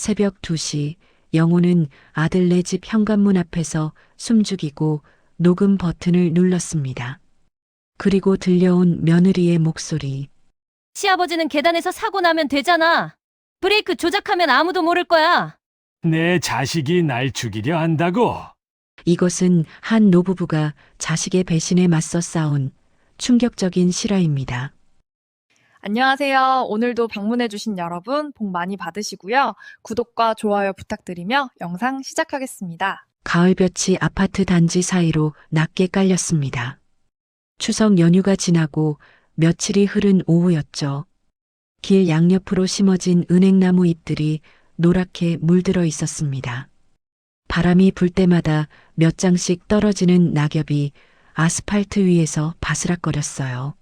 새벽 2시 영호는 아들네 집 현관문 앞에서 숨죽이고 녹음 버튼을 눌렀습니다. 그리고 들려온 며느리의 목소리. 시아버지는 계단에서 사고 나면 되잖아. 브레이크 조작하면 아무도 모를 거야. 내 자식이 날 죽이려 한다고. 이것은 한 노부부가 자식의 배신에 맞서 싸운 충격적인 실화입니다. 안녕하세요. 오늘도 방문해주신 여러분 복 많이 받으시고요. 구독과 좋아요 부탁드리며 영상 시작하겠습니다. 가을볕이 아파트 단지 사이로 낮게 깔렸습니다. 추석 연휴가 지나고 며칠이 흐른 오후였죠. 길 양옆으로 심어진 은행나무 잎들이 노랗게 물들어 있었습니다. 바람이 불 때마다 몇 장씩 떨어지는 낙엽이 아스팔트 위에서 바스락거렸어요.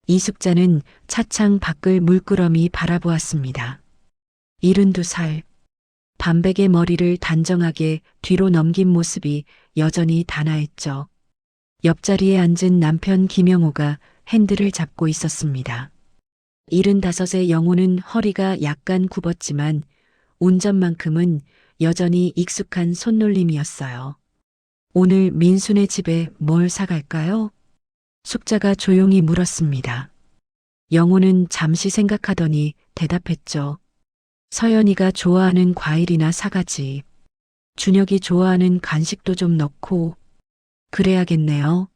이숙자는 차창 밖을 물끄러미 바라보았습니다. 72살. 반백의 머리를 단정하게 뒤로 넘긴 모습이 여전히 단아했죠. 옆자리에 앉은 남편 김영호가 핸들을 잡고 있었습니다. 75의 영호는 허리가 약간 굽었지만 운전만큼은 여전히 익숙한 손놀림이었어요. 오늘 민수네 집에 뭘 사갈까요? 숙자가 조용히 물었습니다. 영호는 잠시 생각하더니 대답했죠. 서연이가 좋아하는 과일이나 사가지. 준혁이 좋아하는 간식도 좀 넣고. 그래야겠네요.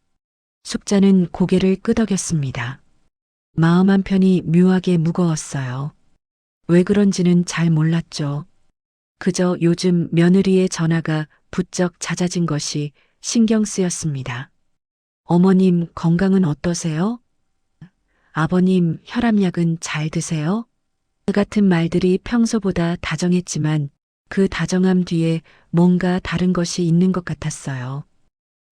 숙자는 고개를 끄덕였습니다. 마음 한편이 묘하게 무거웠어요. 왜 그런지는 잘 몰랐죠. 그저 요즘 며느리의 전화가 부쩍 잦아진 것이 신경 쓰였습니다. 어머님 건강은 어떠세요? 아버님 혈압약은 잘 드세요? 그 같은 말들이 평소보다 다정했지만 그 다정함 뒤에 뭔가 다른 것이 있는 것 같았어요.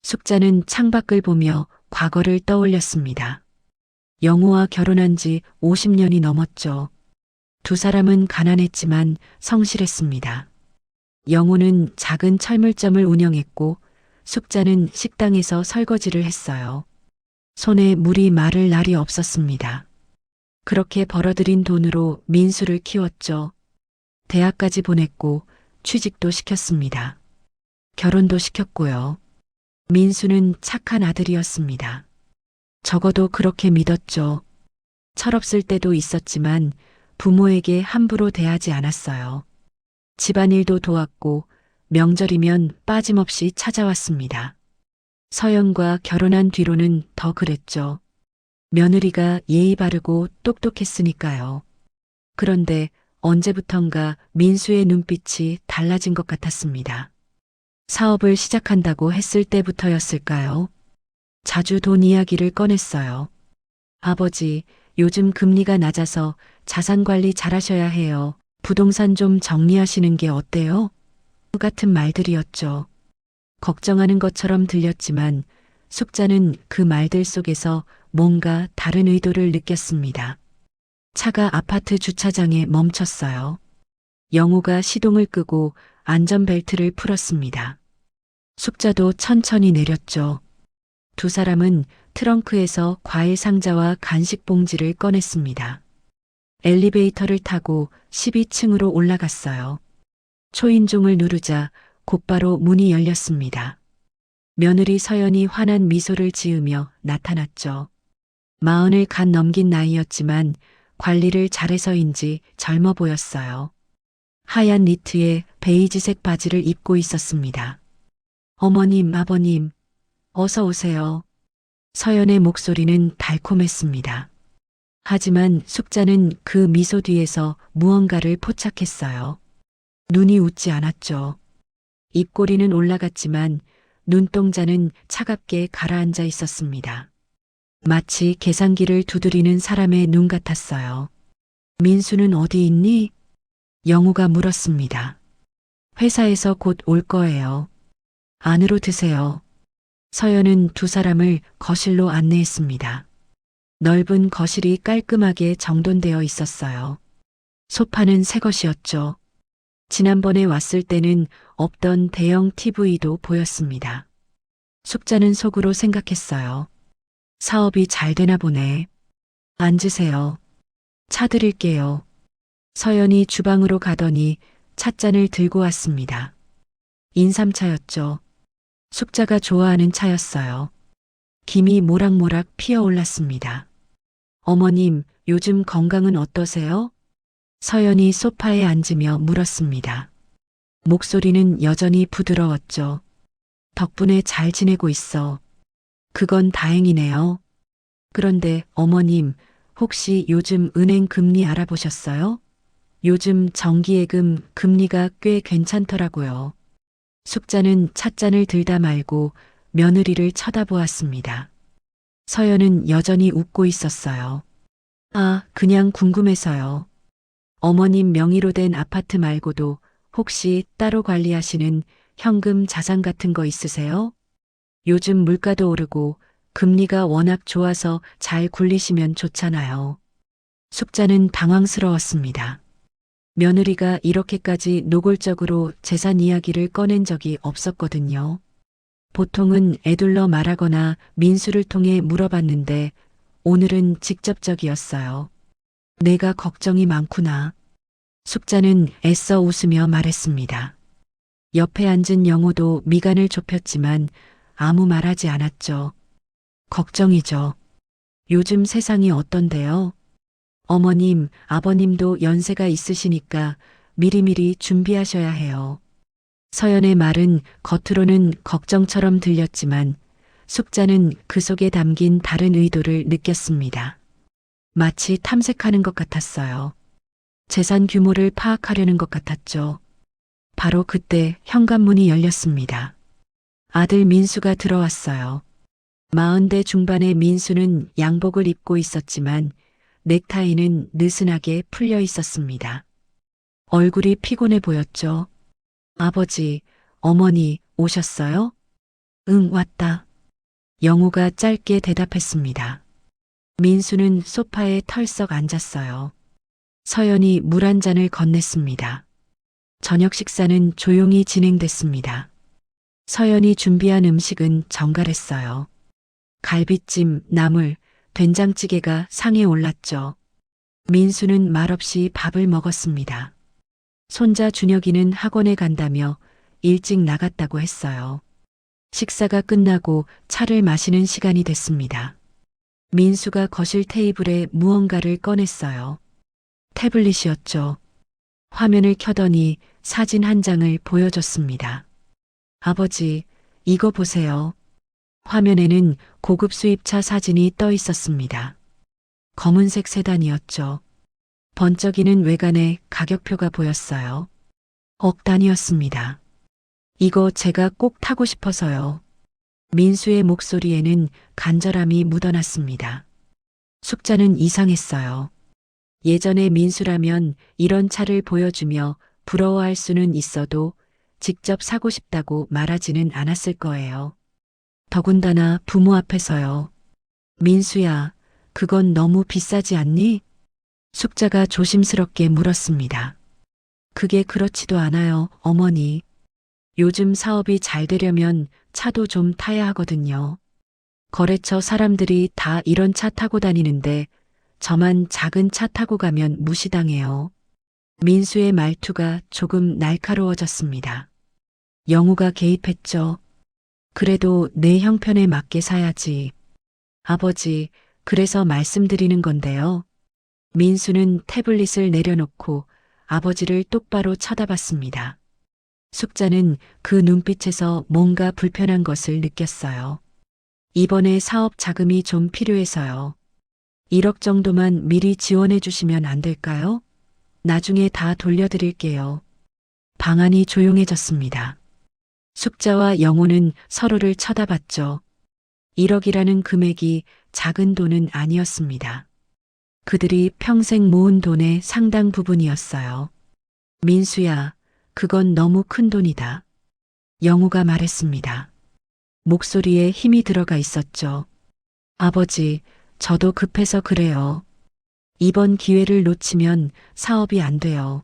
숙자는 창밖을 보며 과거를 떠올렸습니다. 영호와 결혼한 지 50년이 넘었죠. 두 사람은 가난했지만 성실했습니다. 영호는 작은 철물점을 운영했고 숙자는 식당에서 설거지를 했어요. 손에 물이 마를 날이 없었습니다. 그렇게 벌어들인 돈으로 민수를 키웠죠. 대학까지 보냈고 취직도 시켰습니다. 결혼도 시켰고요. 민수는 착한 아들이었습니다. 적어도 그렇게 믿었죠. 철없을 때도 있었지만 부모에게 함부로 대하지 않았어요. 집안일도 도왔고 명절이면 빠짐없이 찾아왔습니다. 서연과 결혼한 뒤로는 더 그랬죠. 며느리가 예의 바르고 똑똑했으니까요. 그런데 언제부턴가 민수의 눈빛이 달라진 것 같았습니다. 사업을 시작한다고 했을 때부터였을까요? 자주 돈 이야기를 꺼냈어요. 아버지, 요즘 금리가 낮아서 자산 관리 잘하셔야 해요. 부동산 좀 정리하시는 게 어때요? 같은 말들이었죠. 걱정하는 것처럼 들렸지만 숙자는 그 말들 속에서 뭔가 다른 의도를 느꼈습니다. 차가 아파트 주차장에 멈췄어요. 영호가 시동을 끄고 안전벨트를 풀었습니다. 숙자도 천천히 내렸죠. 두 사람은 트렁크에서 과일 상자와 간식 봉지를 꺼냈습니다. 엘리베이터를 타고 12층으로 올라갔어요. 초인종을 누르자 곧바로 문이 열렸습니다. 며느리 서연이 환한 미소를 지으며 나타났죠. 40을 간 넘긴 나이였지만 관리를 잘해서인지 젊어 보였어요. 하얀 니트에 베이지색 바지를 입고 있었습니다. 어머님, 아버님, 어서 오세요. 서연의 목소리는 달콤했습니다. 하지만 숙자는 그 미소 뒤에서 무언가를 포착했어요. 눈이 웃지 않았죠. 입꼬리는 올라갔지만 눈동자는 차갑게 가라앉아 있었습니다. 마치 계산기를 두드리는 사람의 눈 같았어요. 민수는 어디 있니? 영호가 물었습니다. 회사에서 곧 올 거예요. 안으로 드세요. 서연은 두 사람을 거실로 안내했습니다. 넓은 거실이 깔끔하게 정돈되어 있었어요. 소파는 새 것이었죠. 지난번에 왔을 때는 없던 대형 TV도 보였습니다. 숙자는 속으로 생각했어요. 사업이 잘 되나 보네. 앉으세요. 차 드릴게요. 서연이 주방으로 가더니 찻잔을 들고 왔습니다. 인삼차였죠. 숙자가 좋아하는 차였어요. 김이 모락모락 피어올랐습니다. 어머님, 요즘 건강은 어떠세요? 서연이 소파에 앉으며 물었습니다. 목소리는 여전히 부드러웠죠. 덕분에 잘 지내고 있어. 그건 다행이네요. 그런데 어머님, 혹시 요즘 은행 금리 알아보셨어요? 요즘 정기예금 금리가 꽤 괜찮더라고요. 숙자는 찻잔을 들다 말고 며느리를 쳐다보았습니다. 서연은 여전히 웃고 있었어요. 아, 그냥 궁금해서요. 어머님 명의로 된 아파트 말고도 혹시 따로 관리하시는 현금 자산 같은 거 있으세요? 요즘 물가도 오르고 금리가 워낙 좋아서 잘 굴리시면 좋잖아요. 숙자는 당황스러웠습니다. 며느리가 이렇게까지 노골적으로 재산 이야기를 꺼낸 적이 없었거든요. 보통은 애둘러 말하거나 민수를 통해 물어봤는데 오늘은 직접적이었어요. 내가 걱정이 많구나. 숙자는 애써 웃으며 말했습니다. 옆에 앉은 영호도 미간을 좁혔지만 아무 말하지 않았죠. 걱정이죠. 요즘 세상이 어떤데요? 어머님, 아버님도 연세가 있으시니까 미리미리 준비하셔야 해요. 서연의 말은 겉으로는 걱정처럼 들렸지만 숙자는 그 속에 담긴 다른 의도를 느꼈습니다. 마치 탐색하는 것 같았어요. 재산 규모를 파악하려는 것 같았죠. 바로 그때 현관문이 열렸습니다. 아들 민수가 들어왔어요. 40대 중반의 민수는 양복을 입고 있었지만 넥타이는 느슨하게 풀려 있었습니다. 얼굴이 피곤해 보였죠. 아버지, 어머니 오셨어요? 응, 왔다. 영우가 짧게 대답했습니다. 민수는 소파에 털썩 앉았어요. 서연이 물 한 잔을 건넸습니다. 저녁 식사는 조용히 진행됐습니다. 서연이 준비한 음식은 정갈했어요. 갈비찜, 나물, 된장찌개가 상에 올랐죠. 민수는 말없이 밥을 먹었습니다. 손자 준혁이는 학원에 간다며 일찍 나갔다고 했어요. 식사가 끝나고 차를 마시는 시간이 됐습니다. 민수가 거실 테이블에 무언가를 꺼냈어요. 태블릿이었죠. 화면을 켜더니 사진 한 장을 보여줬습니다. 아버지, 이거 보세요. 화면에는 고급 수입차 사진이 떠 있었습니다. 검은색 세단이었죠. 번쩍이는 외관에 가격표가 보였어요. 억 단위였습니다. 이거 제가 꼭 타고 싶어서요. 민수의 목소리에는 간절함이 묻어났습니다. 숙자는 이상했어요. 예전에 민수라면 이런 차를 보여주며 부러워할 수는 있어도 직접 사고 싶다고 말하지는 않았을 거예요. 더군다나 부모 앞에서요. 민수야, 그건 너무 비싸지 않니? 숙자가 조심스럽게 물었습니다. 그게 그렇지도 않아요, 어머니. 요즘 사업이 잘 되려면 차도 좀 타야 하거든요. 거래처 사람들이 다 이런 차 타고 다니는데 저만 작은 차 타고 가면 무시당해요. 민수의 말투가 조금 날카로워졌습니다. 영우가 개입했죠. 그래도 내 형편에 맞게 사야지. 아버지, 그래서 말씀드리는 건데요. 민수는 태블릿을 내려놓고 아버지를 똑바로 쳐다봤습니다. 숙자는 그 눈빛에서 뭔가 불편한 것을 느꼈어요. 이번에 사업 자금이 좀 필요해서요. 1억 정도만 미리 지원해 주시면 안 될까요? 나중에 다 돌려드릴게요. 방안이 조용해졌습니다. 숙자와 영호는 서로를 쳐다봤죠. 1억이라는 금액이 작은 돈은 아니었습니다. 그들이 평생 모은 돈의 상당 부분이었어요. 민수야, 그건 너무 큰 돈이다. 영우가 말했습니다. 목소리에 힘이 들어가 있었죠. 아버지, 저도 급해서 그래요. 이번 기회를 놓치면 사업이 안 돼요.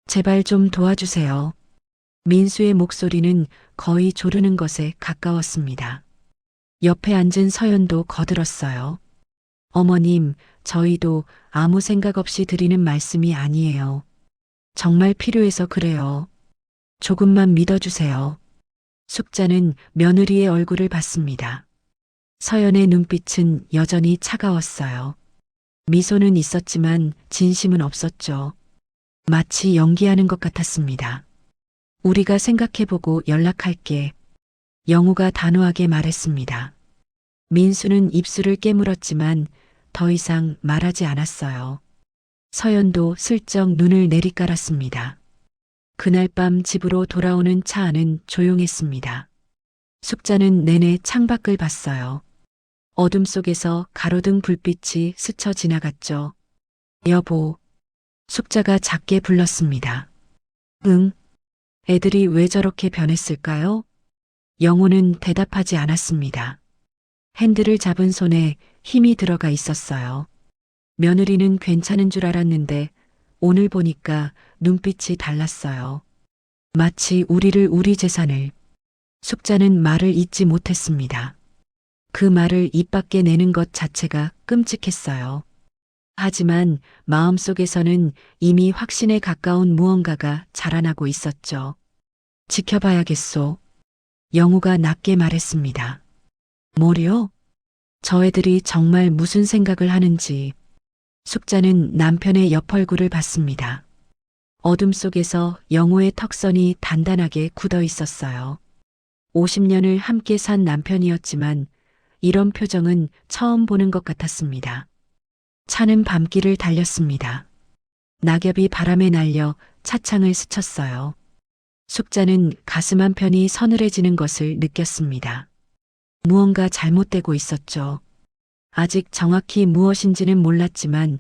제발 좀 도와주세요. 민수의 목소리는 거의 조르는 것에 가까웠습니다. 옆에 앉은 서연도 거들었어요. 어머님, 저희도 아무 생각 없이 드리는 말씀이 아니에요. 정말 필요해서 그래요. 조금만 믿어주세요. 숙자는 며느리의 얼굴을 봤습니다. 서연의 눈빛은 여전히 차가웠어요. 미소는 있었지만 진심은 없었죠. 마치 연기하는 것 같았습니다. 우리가 생각해보고 연락할게. 영우가 단호하게 말했습니다. 민수는 입술을 깨물었지만 더 이상 말하지 않았어요. 서연도 슬쩍 눈을 내리깔았습니다. 그날 밤 집으로 돌아오는 차 안은 조용했습니다. 숙자는 내내 창밖을 봤어요. 어둠 속에서 가로등 불빛이 스쳐 지나갔죠. 여보. 숙자가 작게 불렀습니다. 응. 애들이 왜 저렇게 변했을까요? 영호는 대답하지 않았습니다. 핸들을 잡은 손에 힘이 들어가 있었어요. 며느리는 괜찮은 줄 알았는데 오늘 보니까 눈빛이 달랐어요. 마치 우리 재산을. 숙자는 말을 잇지 못했습니다. 그 말을 입 밖에 내는 것 자체가 끔찍했어요. 하지만 마음속에서는 이미 확신에 가까운 무언가가 자라나고 있었죠. 지켜봐야겠소. 영우가 낮게 말했습니다. 뭐요? 저 애들이 정말 무슨 생각을 하는지. 숙자는 남편의 옆얼굴을 봤습니다. 어둠 속에서 영우의 턱선이 단단하게 굳어 있었어요. 50년을 함께 산 남편이었지만 이런 표정은 처음 보는 것 같았습니다. 차는 밤길을 달렸습니다. 낙엽이 바람에 날려 차창을 스쳤어요. 숙자는 가슴 한편이 서늘해지는 것을 느꼈습니다. 무언가 잘못되고 있었죠. 아직 정확히 무엇인지는 몰랐지만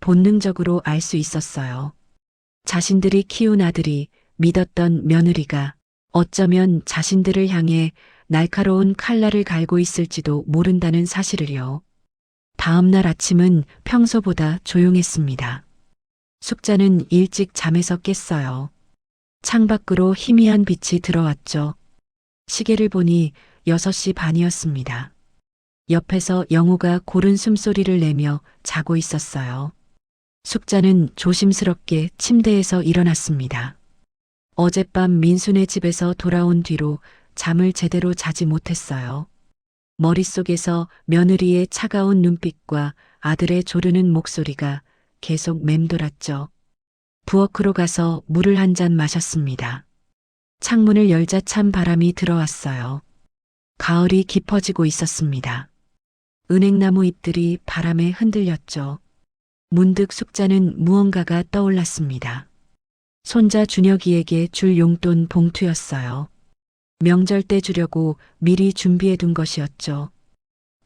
본능적으로 알 수 있었어요. 자신들이 키운 아들이 믿었던 며느리가 어쩌면 자신들을 향해 날카로운 칼날을 갈고 있을지도 모른다는 사실을요. 다음 날 아침은 평소보다 조용했습니다. 숙자는 일찍 잠에서 깼어요. 창밖으로 희미한 빛이 들어왔죠. 시계를 보니 6시 반이었습니다. 옆에서 영우가 고른 숨소리를 내며 자고 있었어요. 숙자는 조심스럽게 침대에서 일어났습니다. 어젯밤 민수네 집에서 돌아온 뒤로 잠을 제대로 자지 못했어요. 머릿속에서 며느리의 차가운 눈빛과 아들의 조르는 목소리가 계속 맴돌았죠. 부엌으로 가서 물을 한 잔 마셨습니다. 창문을 열자 찬 바람이 들어왔어요. 가을이 깊어지고 있었습니다. 은행나무 잎들이 바람에 흔들렸죠. 문득 숙자는 무언가가 떠올랐습니다. 손자 준혁이에게 줄 용돈 봉투였어요. 명절 때 주려고 미리 준비해둔 것이었죠.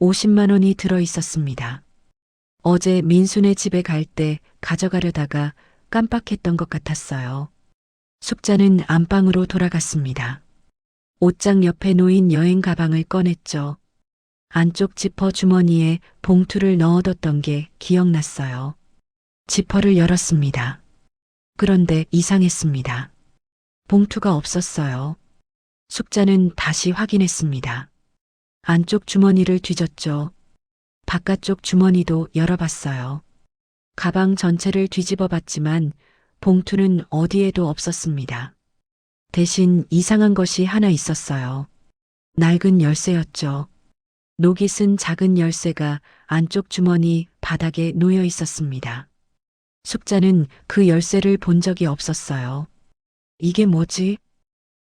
50만 원이 들어 있었습니다. 어제 민수네 집에 갈 때 가져가려다가 깜빡했던 것 같았어요. 숙자는 안방으로 돌아갔습니다. 옷장 옆에 놓인 여행 가방을 꺼냈죠. 안쪽 지퍼 주머니에 봉투를 넣어뒀던 게 기억났어요. 지퍼를 열었습니다. 그런데 이상했습니다. 봉투가 없었어요. 숙자는 다시 확인했습니다. 안쪽 주머니를 뒤졌죠. 바깥쪽 주머니도 열어봤어요. 가방 전체를 뒤집어 봤지만 봉투는 어디에도 없었습니다. 대신 이상한 것이 하나 있었어요. 낡은 열쇠였죠. 녹이 쓴 작은 열쇠가 안쪽 주머니 바닥에 놓여 있었습니다. 숙자는 그 열쇠를 본 적이 없었어요. 이게 뭐지?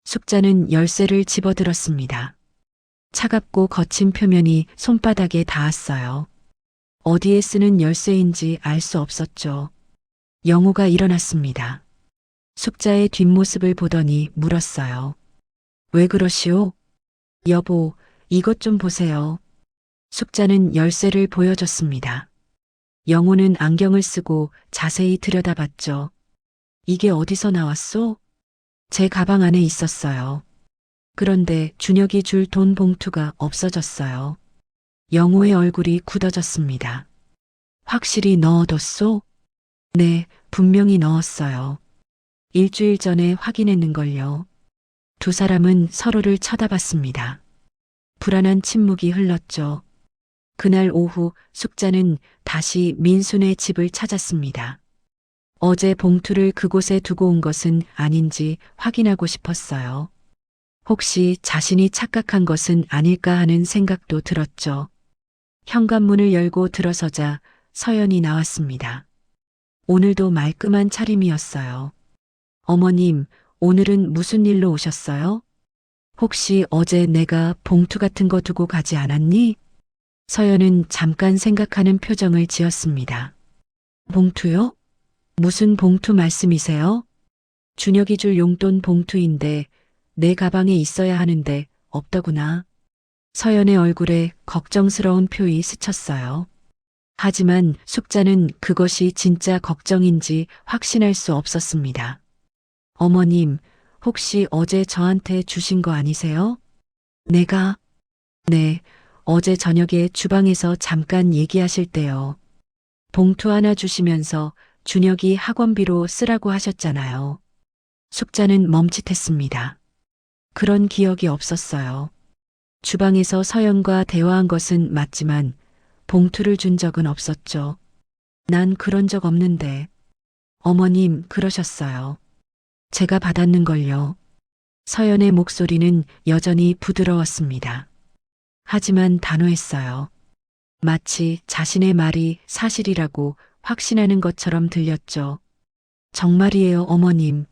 숙자는 열쇠를 집어들었습니다. 차갑고 거친 표면이 손바닥에 닿았어요. 어디에 쓰는 열쇠인지 알 수 없었죠. 영우가 일어났습니다. 숙자의 뒷모습을 보더니 물었어요. 왜 그러시오? 여보, 이것 좀 보세요. 숙자는 열쇠를 보여줬습니다. 영우는 안경을 쓰고 자세히 들여다봤죠. 이게 어디서 나왔소? 제 가방 안에 있었어요. 그런데 준혁이 줄 돈 봉투가 없어졌어요. 영우의 얼굴이 굳어졌습니다. 확실히 넣어뒀소? 네, 분명히 넣었어요. 일주일 전에 확인했는걸요. 두 사람은 서로를 쳐다봤습니다. 불안한 침묵이 흘렀죠. 그날 오후 숙자는 다시 민수네 집을 찾았습니다. 어제 봉투를 그곳에 두고 온 것은 아닌지 확인하고 싶었어요. 혹시 자신이 착각한 것은 아닐까 하는 생각도 들었죠. 현관문을 열고 들어서자 서연이 나왔습니다. 오늘도 말끔한 차림이었어요. 어머님, 오늘은 무슨 일로 오셨어요? 혹시 어제 내가 봉투 같은 거 두고 가지 않았니? 서연은 잠깐 생각하는 표정을 지었습니다. 봉투요? 무슨 봉투 말씀이세요? 준혁이 줄 용돈 봉투인데 내 가방에 있어야 하는데 없더구나. 서연의 얼굴에 걱정스러운 표이 스쳤어요. 하지만 숙자는 그것이 진짜 걱정인지 확신할 수 없었습니다. 어머님, 혹시 어제 저한테 주신 거 아니세요? 내가? 네, 어제 저녁에 주방에서 잠깐 얘기하실 때요. 봉투 하나 주시면서 준혁이 학원비로 쓰라고 하셨잖아요. 숙자는 멈칫했습니다. 그런 기억이 없었어요. 주방에서 서연과 대화한 것은 맞지만 봉투를 준 적은 없었죠. 난 그런 적 없는데. 어머님, 그러셨어요. 제가 받았는걸요. 서연의 목소리는 여전히 부드러웠습니다. 하지만 단호했어요. 마치 자신의 말이 사실이라고 확신하는 것처럼 들렸죠. 정말이에요, 어머님.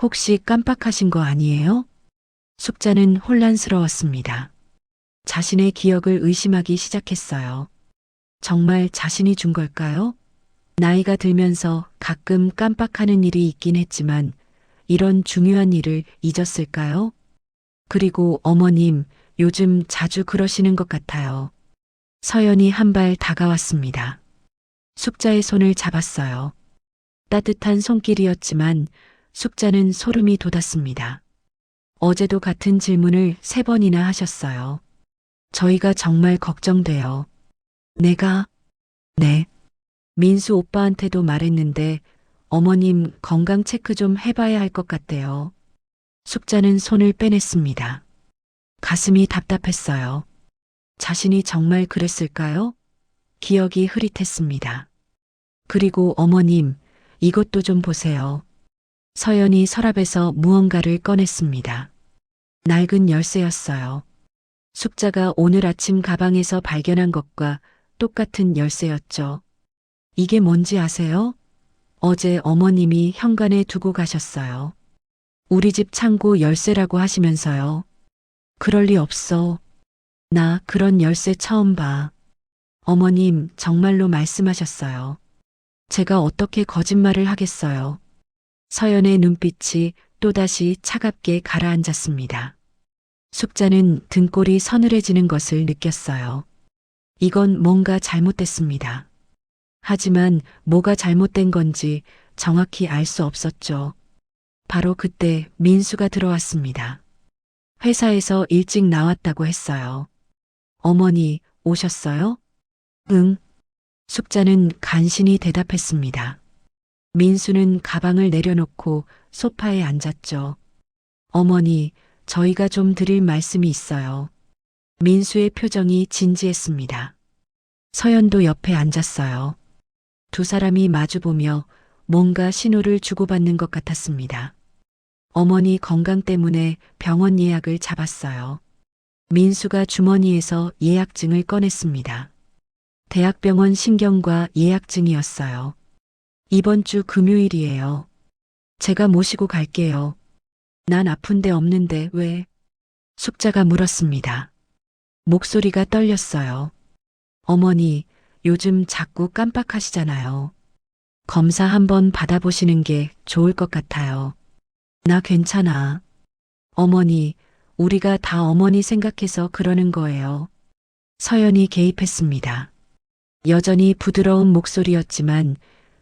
혹시 깜빡하신 거 아니에요? 숙자는 혼란스러웠습니다. 자신의 기억을 의심하기 시작했어요. 정말 자신이 준 걸까요? 나이가 들면서 가끔 깜빡하는 일이 있긴 했지만 이런 중요한 일을 잊었을까요? 그리고 어머님, 요즘 자주 그러시는 것 같아요. 서연이 한 발 다가왔습니다. 숙자의 손을 잡았어요. 따뜻한 손길이었지만 숙자는 소름이 돋았습니다. 어제도 같은 질문을 3번이나 하셨어요. 저희가 정말 걱정돼요. 내가? 네. 민수 오빠한테도 말했는데 어머님 건강 체크 좀 해봐야 할 것 같대요. 숙자는 손을 빼냈습니다. 가슴이 답답했어요. 자신이 정말 그랬을까요? 기억이 흐릿했습니다. 그리고 어머님, 이것도 좀 보세요. 서연이 서랍에서 무언가를 꺼냈습니다. 낡은 열쇠였어요. 숙자가 오늘 아침 가방에서 발견한 것과 똑같은 열쇠였죠. 이게 뭔지 아세요? 어제 어머님이 현관에 두고 가셨어요. 우리 집 창고 열쇠라고 하시면서요. 그럴 리 없어. 나 그런 열쇠 처음 봐. 어머님, 정말로 말씀하셨어요. 제가 어떻게 거짓말을 하겠어요. 서연의 눈빛이 또다시 차갑게 가라앉았습니다. 숙자는 등골이 서늘해지는 것을 느꼈어요. 이건 뭔가 잘못됐습니다. 하지만 뭐가 잘못된 건지 정확히 알 수 없었죠. 바로 그때 민수가 들어왔습니다. 회사에서 일찍 나왔다고 했어요. 어머니, 오셨어요? 응. 숙자는 간신히 대답했습니다. 민수는 가방을 내려놓고 소파에 앉았죠. 어머니, 저희가 좀 드릴 말씀이 있어요. 민수의 표정이 진지했습니다. 서연도 옆에 앉았어요. 두 사람이 마주보며 뭔가 신호를 주고받는 것 같았습니다. 어머니 건강 때문에 병원 예약을 잡았어요. 민수가 주머니에서 예약증을 꺼냈습니다. 대학병원 신경과 예약증이었어요. 이번 주 금요일이에요. 제가 모시고 갈게요. 난 아픈데 없는데 왜? 숙자가 물었습니다. 목소리가 떨렸어요. 어머니, 요즘 자꾸 깜빡하시잖아요. 검사 한번 받아보시는 게 좋을 것 같아요. 나 괜찮아. 어머니, 우리가 다 어머니 생각해서 그러는 거예요. 서연이 개입했습니다. 여전히 부드러운 목소리였지만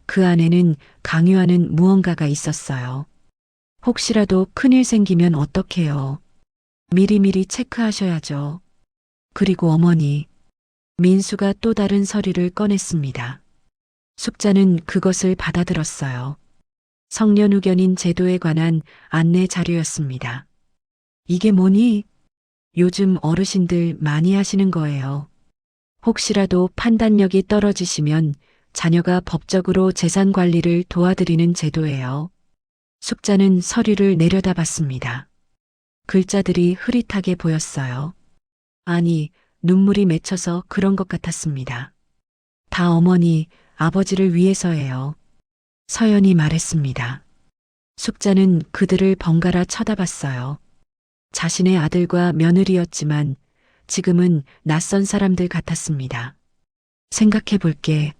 그 안에는 강요하는 무언가가 있었어요. 혹시라도 큰일 생기면 어떡해요. 미리미리 체크하셔야죠. 그리고 어머니, 민수가 또 다른 서류를 꺼냈습니다. 숙자는 그것을 받아들었어요. 성년후견인 제도에 관한 안내 자료였습니다. 이게 뭐니? 요즘 어르신들 많이 하시는 거예요. 혹시라도 판단력이 떨어지시면 자녀가 법적으로 재산 관리를 도와드리는 제도예요. 숙자는 서류를 내려다봤습니다. 글자들이 흐릿하게 보였어요. 아니, 눈물이 맺혀서 그런 것 같았습니다. 다 어머니, 아버지를 위해서예요. 서연이 말했습니다. 숙자는 그들을 번갈아 쳐다봤어요. 자신의 아들과 며느리였지만 지금은 낯선 사람들 같았습니다. 생각해 볼게.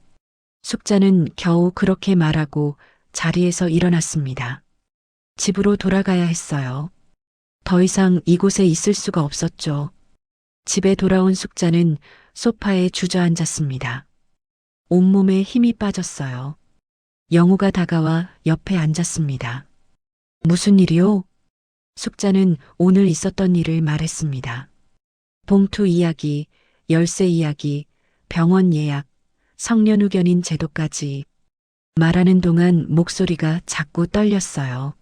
숙자는 겨우 그렇게 말하고 자리에서 일어났습니다. 집으로 돌아가야 했어요. 더 이상 이곳에 있을 수가 없었죠. 집에 돌아온 숙자는 소파에 주저앉았습니다. 온몸에 힘이 빠졌어요. 영우가 다가와 옆에 앉았습니다. 무슨 일이요? 숙자는 오늘 있었던 일을 말했습니다. 봉투 이야기, 열쇠 이야기, 병원 예약, 성년후견인 제도까지 말하는 동안 목소리가 자꾸 떨렸어요.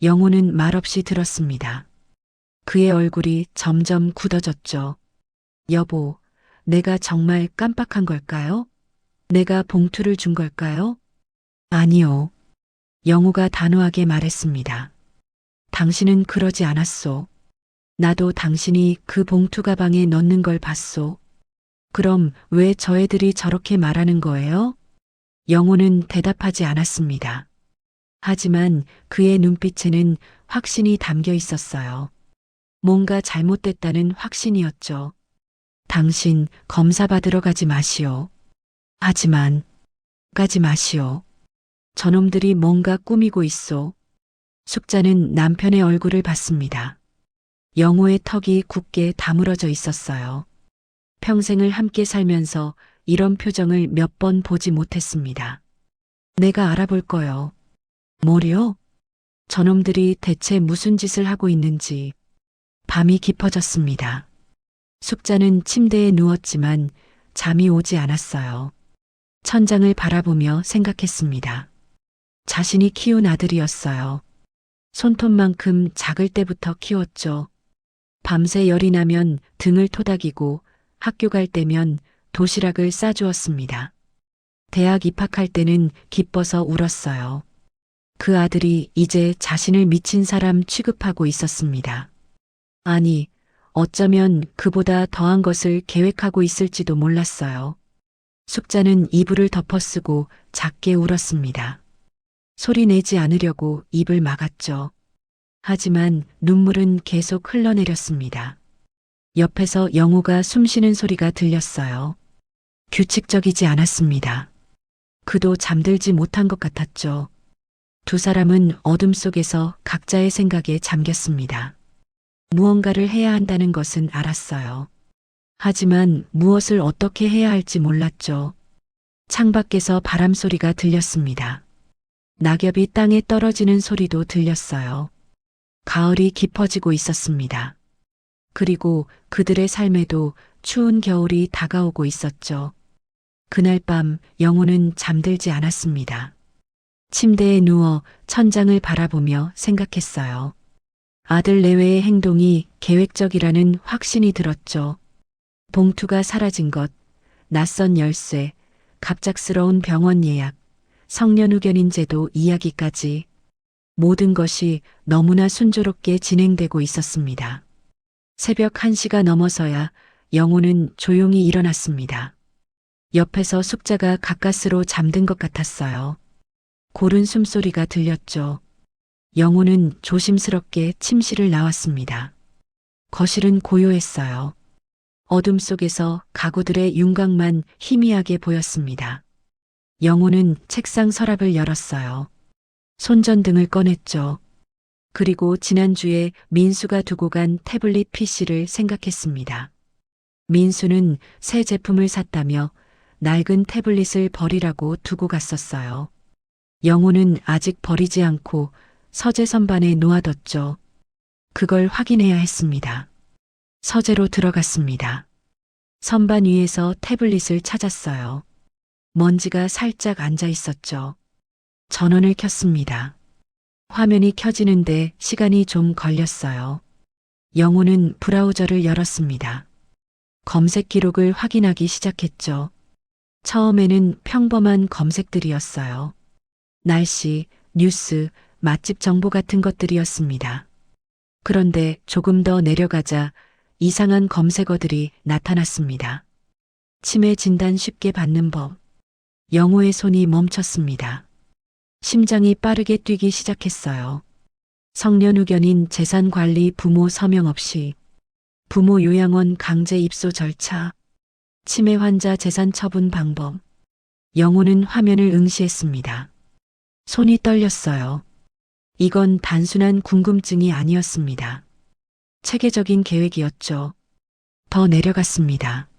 영우는 말없이 들었습니다. 그의 얼굴이 점점 굳어졌죠. 여보, 내가 정말 깜빡한 걸까요? 내가 봉투를 준 걸까요? 아니요. 영우가 단호하게 말했습니다. 당신은 그러지 않았소. 나도 당신이 그 봉투 가방에 넣는 걸 봤소. 그럼 왜 저 애들이 저렇게 말하는 거예요? 영우는 대답하지 않았습니다. 하지만 그의 눈빛에는 확신이 담겨 있었어요. 뭔가 잘못됐다는 확신이었죠. 당신 검사 받으러 가지 마시오. 하지만 가지 마시오. 저놈들이 뭔가 꾸미고 있소. 숙자는 남편의 얼굴을 봤습니다. 영호의 턱이 굳게 다물어져 있었어요. 평생을 함께 살면서 이런 표정을 몇 번 보지 못했습니다. 내가 알아볼 거요. 뭐요? 저놈들이 대체 무슨 짓을 하고 있는지. 밤이 깊어졌습니다. 숙자는 침대에 누웠지만 잠이 오지 않았어요. 천장을 바라보며 생각했습니다. 자신이 키운 아들이었어요. 손톱만큼 작을 때부터 키웠죠. 밤새 열이 나면 등을 토닥이고 학교 갈 때면 도시락을 싸주었습니다. 대학 입학할 때는 기뻐서 울었어요. 그 아들이 이제 자신을 미친 사람 취급하고 있었습니다. 아니, 어쩌면 그보다 더한 것을 계획하고 있을지도 몰랐어요. 숙자는 이불을 덮어쓰고 작게 울었습니다. 소리 내지 않으려고 입을 막았죠. 하지만 눈물은 계속 흘러내렸습니다. 옆에서 영우가 숨쉬는 소리가 들렸어요. 규칙적이지 않았습니다. 그도 잠들지 못한 것 같았죠. 두 사람은 어둠 속에서 각자의 생각에 잠겼습니다. 무언가를 해야 한다는 것은 알았어요. 하지만 무엇을 어떻게 해야 할지 몰랐죠. 창밖에서 바람 소리가 들렸습니다. 낙엽이 땅에 떨어지는 소리도 들렸어요. 가을이 깊어지고 있었습니다. 그리고 그들의 삶에도 추운 겨울이 다가오고 있었죠. 그날 밤 영호는 잠들지 않았습니다. 침대에 누워 천장을 바라보며 생각했어요. 아들 내외의 행동이 계획적이라는 확신이 들었죠. 봉투가 사라진 것, 낯선 열쇠, 갑작스러운 병원 예약, 성년후견인 제도 이야기까지 모든 것이 너무나 순조롭게 진행되고 있었습니다. 새벽 1시가 넘어서야 영호는 조용히 일어났습니다. 옆에서 숙자가 가까스로 잠든 것 같았어요. 고른 숨소리가 들렸죠. 영호는 조심스럽게 침실을 나왔습니다. 거실은 고요했어요. 어둠 속에서 가구들의 윤곽만 희미하게 보였습니다. 영호는 책상 서랍을 열었어요. 손전등을 꺼냈죠. 그리고 지난주에 민수가 두고 간 태블릿 PC를 생각했습니다. 민수는 새 제품을 샀다며 낡은 태블릿을 버리라고 두고 갔었어요. 영호는 아직 버리지 않고 서재 선반에 놓아뒀죠. 그걸 확인해야 했습니다. 서재로 들어갔습니다. 선반 위에서 태블릿을 찾았어요. 먼지가 살짝 앉아 있었죠. 전원을 켰습니다. 화면이 켜지는데 시간이 좀 걸렸어요. 영호는 브라우저를 열었습니다. 검색 기록을 확인하기 시작했죠. 처음에는 평범한 검색들이었어요. 날씨, 뉴스, 맛집 정보 같은 것들이었습니다. 그런데 조금 더 내려가자 이상한 검색어들이 나타났습니다. 치매 진단 쉽게 받는 법. 영호의 손이 멈췄습니다. 심장이 빠르게 뛰기 시작했어요. 성년 후견인 재산 관리 부모 서명 없이, 부모 요양원 강제 입소 절차, 치매 환자 재산 처분 방법. 영호는 화면을 응시했습니다. 손이 떨렸어요. 이건 단순한 궁금증이 아니었습니다. 체계적인 계획이었죠. 더 내려갔습니다.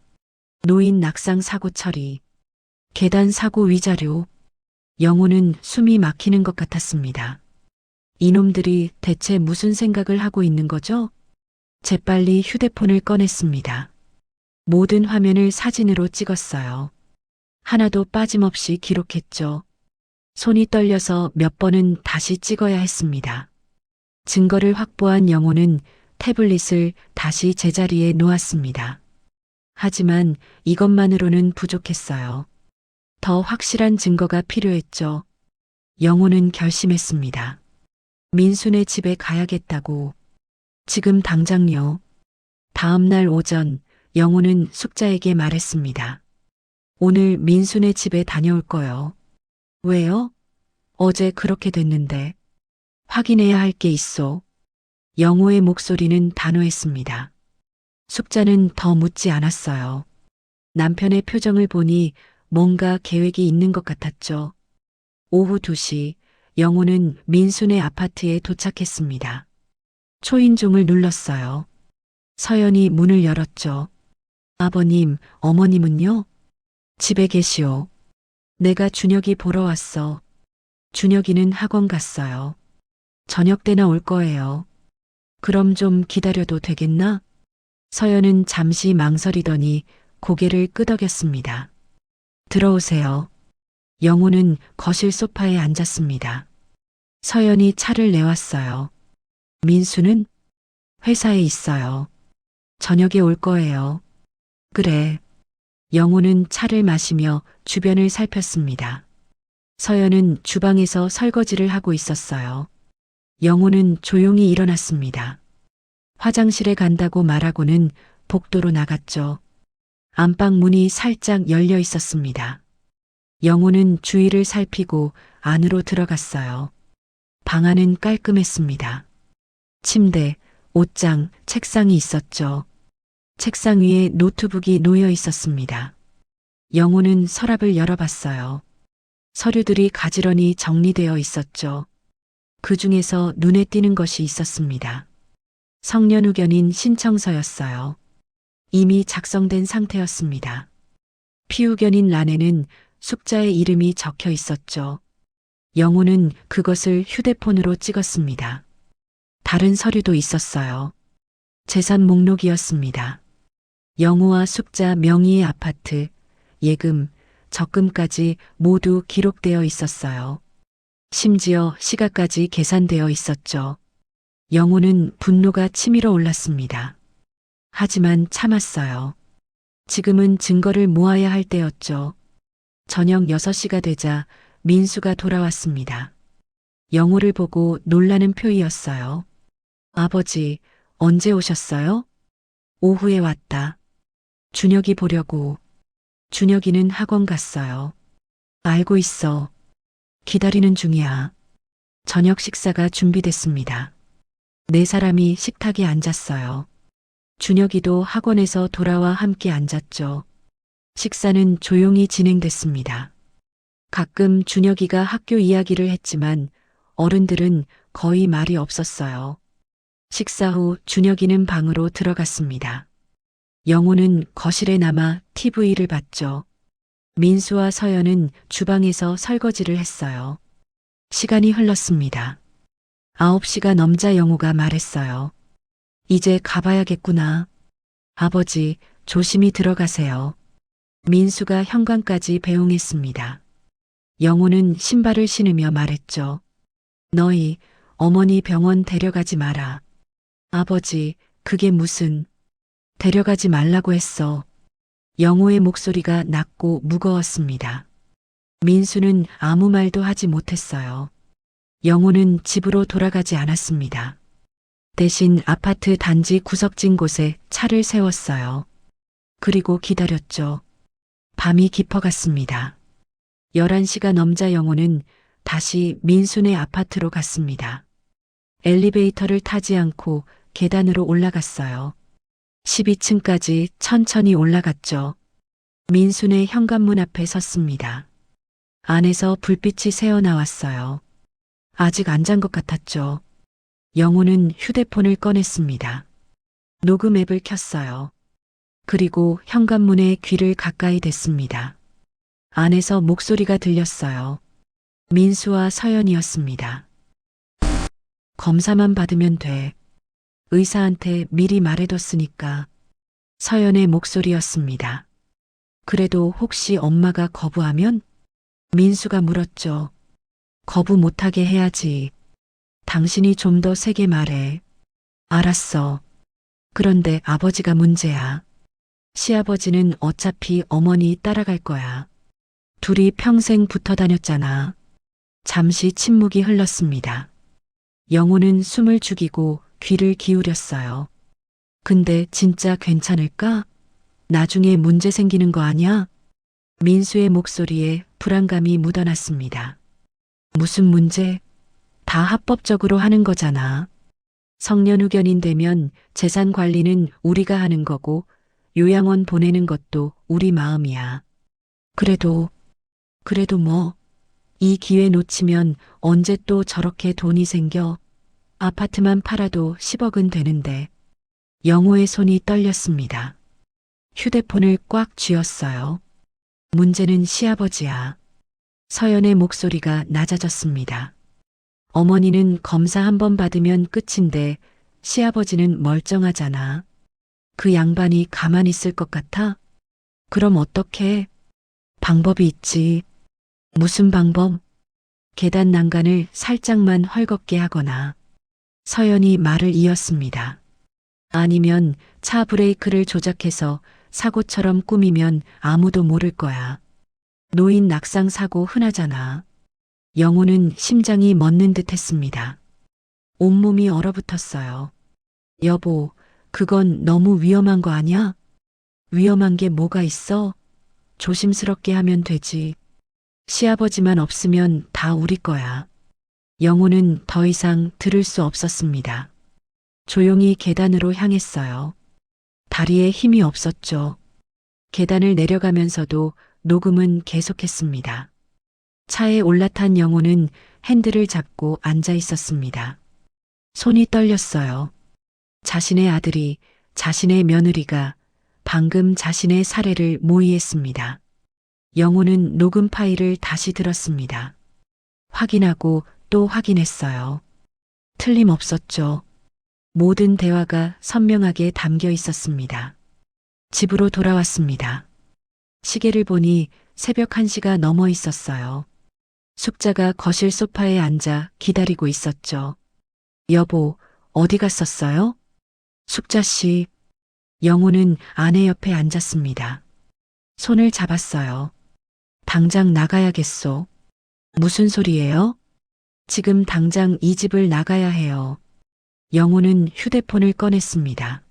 노인 낙상 사고 처리, 계단 사고 위자료. 영호는 숨이 막히는 것 같았습니다. 이놈들이 대체 무슨 생각을 하고 있는 거죠? 재빨리 휴대폰을 꺼냈습니다. 모든 화면을 사진으로 찍었어요. 하나도 빠짐없이 기록했죠. 손이 떨려서 몇 번은 다시 찍어야 했습니다. 증거를 확보한 영호는 태블릿을 다시 제자리에 놓았습니다. 하지만 이것만으로는 부족했어요. 더 확실한 증거가 필요했죠. 영호는 결심했습니다. 민수네 집에 가야겠다고. 지금 당장요. 다음 날 오전 영호는 숙자에게 말했습니다. 오늘 민수네 집에 다녀올 거요. 왜요? 어제 그렇게 됐는데. 확인해야 할 게 있어. 영호의 목소리는 단호했습니다. 숙자는 더 묻지 않았어요. 남편의 표정을 보니 뭔가 계획이 있는 것 같았죠. 오후 2시 영호는 민수네 아파트에 도착했습니다. 초인종을 눌렀어요. 서연이 문을 열었죠. 아버님, 어머님은요? 집에 계시오. 내가 준혁이 보러 왔어. 준혁이는 학원 갔어요. 저녁 때나 올 거예요. 그럼 좀 기다려도 되겠나? 서연은 잠시 망설이더니 고개를 끄덕였습니다. 들어오세요. 영호는 거실 소파에 앉았습니다. 서연이 차를 내왔어요. 민수는? 회사에 있어요. 저녁에 올 거예요. 그래. 영호는 차를 마시며 주변을 살폈습니다. 서연은 주방에서 설거지를 하고 있었어요. 영호는 조용히 일어났습니다. 화장실에 간다고 말하고는 복도로 나갔죠. 안방 문이 살짝 열려 있었습니다. 영호는 주위를 살피고 안으로 들어갔어요. 방 안은 깔끔했습니다. 침대, 옷장, 책상이 있었죠. 책상 위에 노트북이 놓여 있었습니다. 영호는 서랍을 열어봤어요. 서류들이 가지런히 정리되어 있었죠. 그 중에서 눈에 띄는 것이 있었습니다. 성년 후견인 신청서였어요. 이미 작성된 상태였습니다. 피후견인 란에는 숙자의 이름이 적혀 있었죠. 영호는 그것을 휴대폰으로 찍었습니다. 다른 서류도 있었어요. 재산 목록이었습니다. 영호와 숙자 명의의 아파트, 예금, 적금까지 모두 기록되어 있었어요. 심지어 시가까지 계산되어 있었죠. 영호는 분노가 치밀어 올랐습니다. 하지만 참았어요. 지금은 증거를 모아야 할 때였죠. 저녁 6시가 되자 민수가 돌아왔습니다. 영호를 보고 놀라는 표이었어요. 아버지, 언제 오셨어요? 오후에 왔다. 준혁이 보려고. 준혁이는 학원 갔어요. 알고 있어. 기다리는 중이야. 저녁 식사가 준비됐습니다. 4사람이 식탁에 앉았어요. 준혁이도 학원에서 돌아와 함께 앉았죠. 식사는 조용히 진행됐습니다. 가끔 준혁이가 학교 이야기를 했지만 어른들은 거의 말이 없었어요. 식사 후 준혁이는 방으로 들어갔습니다. 영호는 거실에 남아 TV를 봤죠. 민수와 서연은 주방에서 설거지를 했어요. 시간이 흘렀습니다. 9시가 넘자 영호가 말했어요. 이제 가봐야겠구나. 아버지, 조심히 들어가세요. 민수가 현관까지 배웅했습니다. 영호는 신발을 신으며 말했죠. 너희 어머니 병원 데려가지 마라. 아버지, 그게 무슨... 데려가지 말라고 했어. 영호의 목소리가 낮고 무거웠습니다. 민수는 아무 말도 하지 못했어요. 영호는 집으로 돌아가지 않았습니다. 대신 아파트 단지 구석진 곳에 차를 세웠어요. 그리고 기다렸죠. 밤이 깊어갔습니다. 11시가 넘자 영호는 다시 민수네 아파트로 갔습니다. 엘리베이터를 타지 않고 계단으로 올라갔어요. 12층까지 천천히 올라갔죠. 민수네 현관문 앞에 섰습니다. 안에서 불빛이 새어나왔어요. 아직 안 잔 것 같았죠. 영호는 휴대폰을 꺼냈습니다. 녹음 앱을 켰어요. 그리고 현관문에 귀를 가까이 댔습니다. 안에서 목소리가 들렸어요. 민수와 서연이었습니다. 검사만 받으면 돼. 의사한테 미리 말해뒀으니까. 서연의 목소리였습니다. 그래도 혹시 엄마가 거부하면? 민수가 물었죠. 거부 못하게 해야지. 당신이 좀 더 세게 말해. 알았어. 그런데 아버지가 문제야. 시아버지는 어차피 어머니 따라갈 거야. 둘이 평생 붙어 다녔잖아. 잠시 침묵이 흘렀습니다. 영호는 숨을 죽이고 귀를 기울였어요. 근데 진짜 괜찮을까? 나중에 문제 생기는 거 아니야? 민수의 목소리에 불안감이 묻어났습니다. 무슨 문제? 다 합법적으로 하는 거잖아. 성년후견인 되면 재산 관리는 우리가 하는 거고 요양원 보내는 것도 우리 마음이야. 그래도 뭐, 이 기회 놓치면 언제 또 저렇게 돈이 생겨? 아파트만 팔아도 10억은 되는데. 영호의 손이 떨렸습니다. 휴대폰을 꽉 쥐었어요. 문제는 시아버지야. 서연의 목소리가 낮아졌습니다. 어머니는 검사 한 번 받으면 끝인데 시아버지는 멀쩡하잖아. 그 양반이 가만히 있을 것 같아? 그럼 어떡해? 방법이 있지. 무슨 방법? 계단 난간을 살짝만 헐겁게 하거나. 서연이 말을 이었습니다. 아니면 차 브레이크를 조작해서 사고처럼 꾸미면 아무도 모를 거야. 노인 낙상 사고 흔하잖아. 영호는 심장이 멎는 듯 했습니다. 온몸이 얼어붙었어요. 여보, 그건 너무 위험한 거 아니야? 위험한 게 뭐가 있어? 조심스럽게 하면 되지. 시아버지만 없으면 다 우리 거야. 영호는 더 이상 들을 수 없었습니다. 조용히 계단으로 향했어요. 다리에 힘이 없었죠. 계단을 내려가면서도 녹음은 계속했습니다. 차에 올라탄 영호는 핸들을 잡고 앉아 있었습니다. 손이 떨렸어요. 자신의 아들이, 자신의 며느리가 방금 자신의 사례를 모의했습니다. 영호는 녹음 파일을 다시 들었습니다. 확인하고 또 확인했어요. 틀림없었죠. 모든 대화가 선명하게 담겨 있었습니다. 집으로 돌아왔습니다. 시계를 보니 새벽 1시가 넘어 있었어요. 숙자가 거실 소파에 앉아 기다리고 있었죠. 여보, 어디 갔었어요? 숙자 씨. 영호는 아내 옆에 앉았습니다. 손을 잡았어요. 당장 나가야겠소. 무슨 소리예요? 지금 당장 이 집을 나가야 해요. 영호는 휴대폰을 꺼냈습니다.